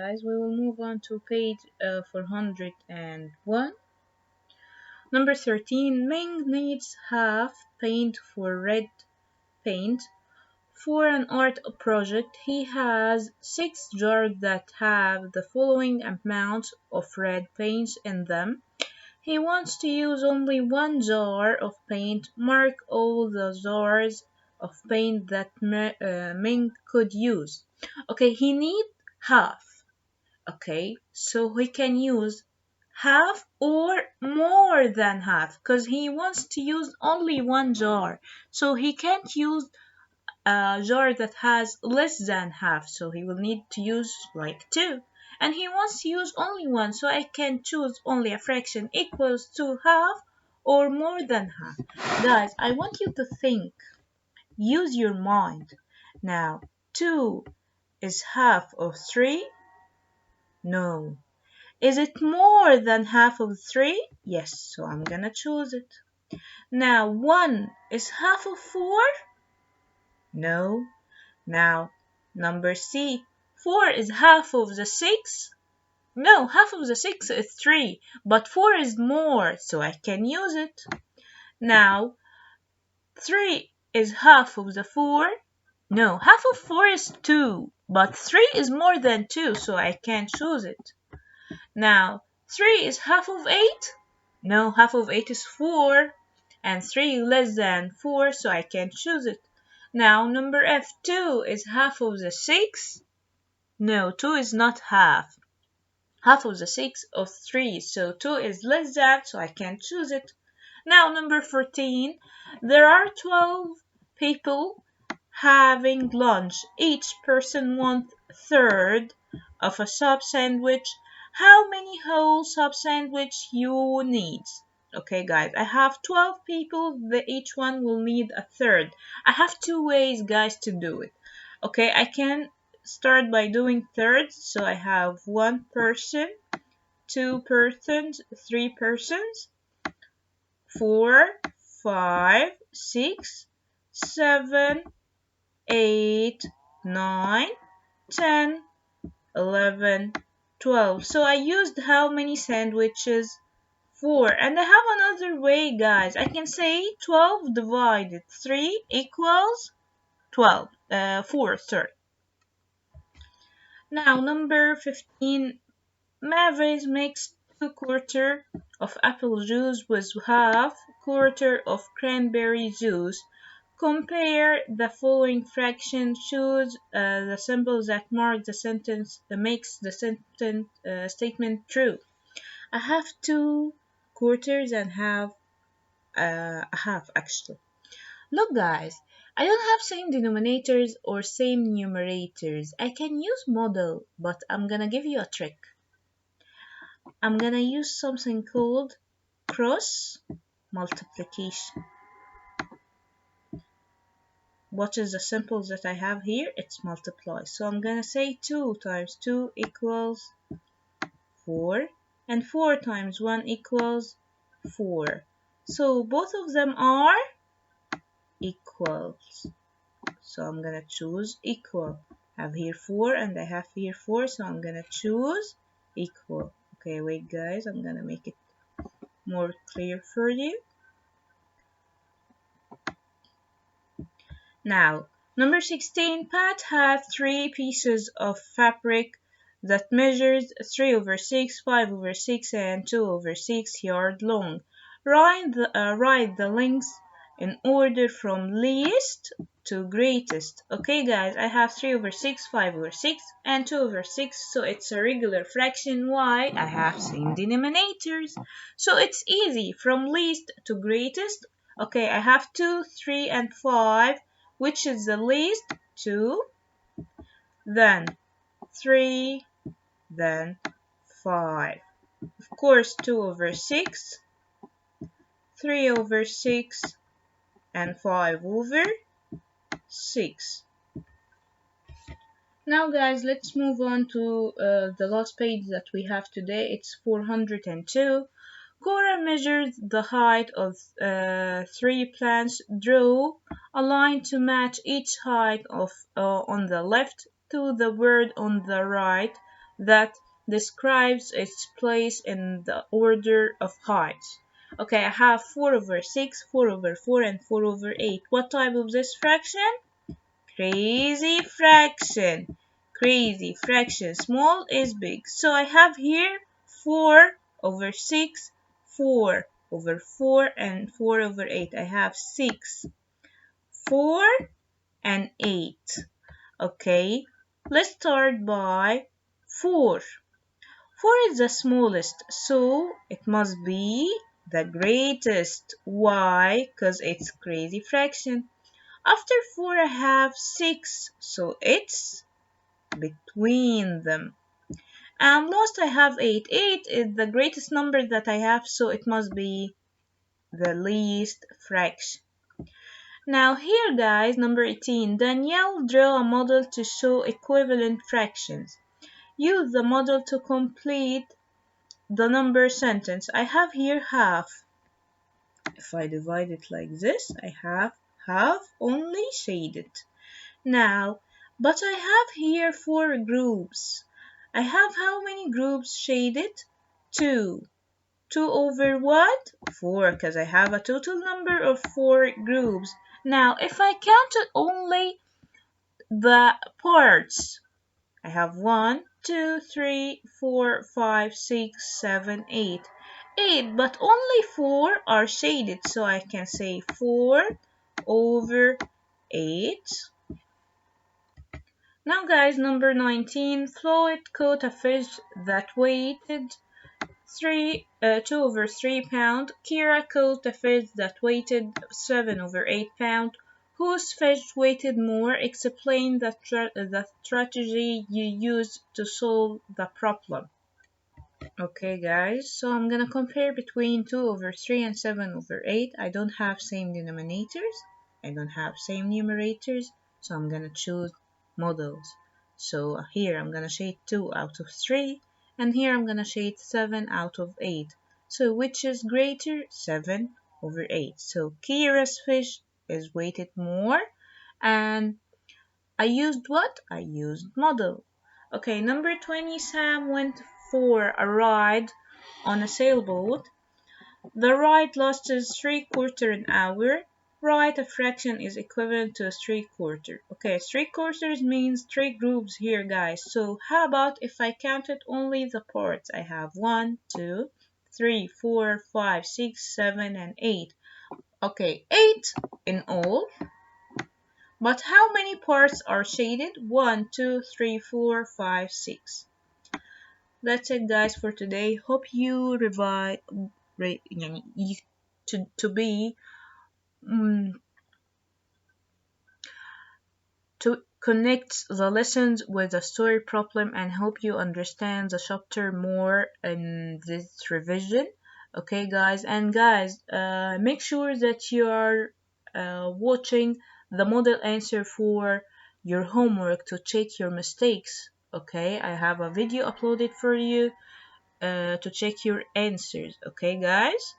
guys, we will move on to page 401. Number 13, Ming needs half paint for red paint. For an art project, he has 6 jars that have the following amount of red paint in them. He wants to use only 1 jar of paint. Mark all the jars of paint that Ming could use. Okay, he needs half. Okay, so he can use half or more than half because he wants to use only 1 jar. So he can't use a jar that has less than half, so he will need to use like 2. And he wants to use only 1, so I can choose only a fraction equals to half or more than half. Guys, I want you to think. Use your mind. Now, 2 is half of 3? No. Is it more than half of 3? Yes, so I'm gonna choose it. Now, 1 is half of 4? No. Now, number C. 4 is half of the 6? No, half of the 6 is 3, but 4 is more, so I can use it. Now, 3 is half of the 4? No, half of 4 is 2, but 3 is more than 2, so I can't choose it. Now, 3 is half of 8? No, half of 8 is 4, and 3 less than 4, so I can't choose it. Now, number F, 2 is half of the 6? No, 2 is not half. Half of the 6 of 3, so 2 is less than, so I can't choose it. Now, number 14, there are 12 people having lunch. Each person wants a third of a sub sandwich. How many whole sub sandwich you need? Okay, guys, I have 12 people. Each one will need a third. I have 2 ways, guys, to do it. Okay, I can start by doing thirds. So I have 1 person, 2 persons, 3 persons, 4, 5, 6, 7, 8, 9, 10, 11, 12. So I used how many sandwiches? 4. And I have another way, guys. I can say 12 divided 3 equals 12. 4, sorry. Now, number 15. Mavis makes 2/4 of apple juice with half quarter of cranberry juice. Compare the following fraction. Choose the symbol that marks the sentence that makes the sentence statement true. I have 2/4 and have a half actually. Look, guys, I don't have same denominators or same numerators. I can use model, but I'm gonna give you a trick. I'm gonna use something called cross multiplication. What is the symbol that I have here? It's multiply. So I'm gonna say 2 times 2 equals 4, and 4 times 1 equals 4. So both of them are equals. So I'm gonna choose equal. I have here 4 and I have here 4, so I'm gonna choose equal. Okay, wait, guys, I'm gonna make it more clear for you. Now, number 16, Pat had 3 pieces of fabric that measures 3/6, 5/6, and 2/6 yard long. Write the lengths in order from least to greatest. Okay, guys, I have 3/6, 5/6, and 2/6, so it's a regular fraction. Why? I have same denominators. So it's easy from least to greatest. Okay, I have 2, 3, and 5. Which is the least? 2, then 3, then 5. Of course, 2/6, 3/6, and 5/6. Now, guys, let's move on to the last page that we have today. It's 402. Cora measured the height of 3 plants. Draw a line to match each height of on the left to the word on the right. that describes its place in the order of heights. Okay, I have 4 over 6, 4 over 4, and 4 over 8. What type of this fraction? Crazy fraction. Crazy fraction. Small is big. So I have here 4 over 6, 4 over 4, and 4 over 8. I have 6, 4, and 8. Okay, let's start by 4. 4 is the smallest, so it must be the greatest. Why? Because it's crazy fraction. After 4 I have 6, so it's between them. And last I have 8. 8 is the greatest number that I have, so it must be the least fraction. Now here guys, number 18. Danielle draw a model to show equivalent fractions. Use the model to complete the number sentence. I have here half. If I divide it like this, I have half only shaded. Now, but I have here 4 groups. I have how many groups shaded? 2. 2 over what? 4, because I have a total number of 4 groups. Now, if I counted only the parts, I have 1, 2, 3, 4, 5, 6, 7, 8. 8, but only 4 are shaded, so I can say 4 over 8. Now guys, number 19, Floyd caught a fish that weighed 2 over 3 pound. Kira caught a fish that weighed 7 over 8 pound. Whose fish weighed more? Explain the strategy you used to solve the problem. Okay guys, so I'm gonna compare between 2 over 3 and 7 over 8. I don't have same denominators. I don't have same numerators. So I'm gonna choose models. So here I'm gonna shade 2 out of 3. And here I'm gonna shade 7 out of 8. So which is greater? 7 over 8. So Kira's fish is weighted more. And I used what? I used model. Okay, number 20, Sam went for a ride on a sailboat. The ride lasted 3/4 an hour. Write a fraction is equivalent to 3/4. Okay, 3/4 means 3 groups here, guys. So how about if I counted only the parts? I have 1, 2, 3, 4, 5, 6, 7, and 8. Okay, 8 in all. But how many parts are shaded? 1, 2, 3, 4, 5, 6. That's it guys for today. Hope you revise to be to connect the lessons with the story problem and hope you understand the chapter more in this revision. Okay guys, and guys, make sure that you are watching the model answer for your homework to check your mistakes. Okay, I have a video uploaded for you to check your answers. Okay guys,